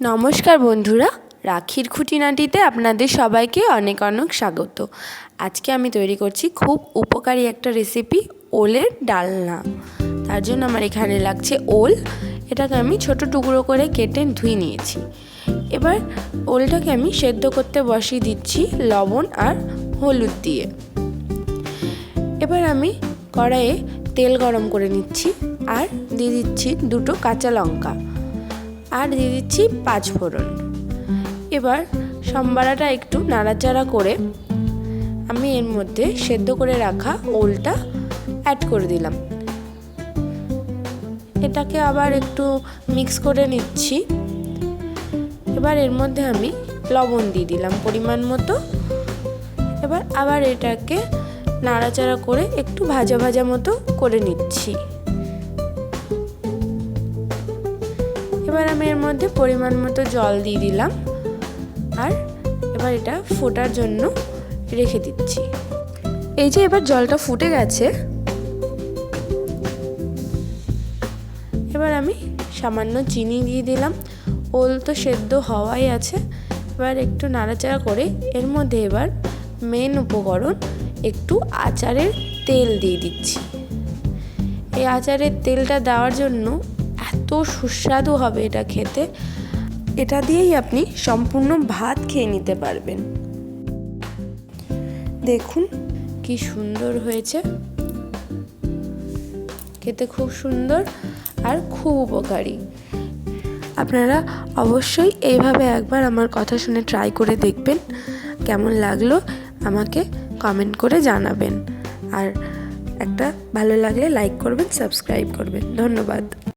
নমস্কার বন্ধুরা, রাখির খুঁটিনাটিতে আপনাদের সবাইকে অনেক অনেক স্বাগত। আজকে আমি তৈরি করছি খুব উপকারী একটা রেসিপি, ওলের ডালনা। তার জন্য আমার এখানে লাগছে ওল। এটাকে আমি ছোট টুকরো করে কেটে ধুয়ে নিয়েছি। এবার ওলটাকে আমি সেদ্ধ করতে বসিয়ে দিচ্ছি লবণ আর হলুদ দিয়ে। এবার আমি কড়াইয়ে তেল গরম করে নিচ্ছি আর দিয়ে দিচ্ছি 2টো কাঁচা লঙ্কা আর দিয়ে দিচ্ছি 5 ফোড়ন। এবার সম্বারাটা একটু নাড়াচাড়া করে আমি এর মধ্যে সেদ্ধ করে রাখা ওলটা অ্যাড করে দিলাম। এটাকে আবার একটু মিক্স করে নিচ্ছি। এবার এর মধ্যে আমি লবণ দিয়ে দিলাম পরিমাণ মতো। এবার আবার এটাকে নাড়াচাড়া করে একটু ভাজা ভাজা মতো করে নিচ্ছি। এবার আমি এর মধ্যে পরিমাণ মতো জল দিয়ে দিলাম আর এবার এটা ফোটার জন্য রেখে দিচ্ছি। এই যে এবার জলটা ফুটে গেছে, এবার আমি সামান্য চিনি দিয়ে দিলাম। ওল তো সেদ্ধ হওয়াই আছে। এবার একটু নাড়াচাড়া করে এর মধ্যে এবার মেন উপকরণ একটু আচারের তেল দিয়ে দিচ্ছি। এই আচারের তেলটা দেওয়ার জন্য এত সুস্বাদু হবে এটা খেতে। এটা দিয়েই আপনি সম্পূর্ণ ভাত খেয়ে নিতে পারবেন। দেখুন কি সুন্দর হয়েছে, খেতে খুব সুন্দর আর খুব উপকারী। আপনারা অবশ্যই এইভাবে একবার আমার কথা শুনে ট্রাই করে দেখবেন। কেমন লাগলো আমাকে কমেন্ট করে জানাবেন। আর একটা ভালো লাগলে লাইক করবেন, সাবস্ক্রাইব করবেন। ধন্যবাদ।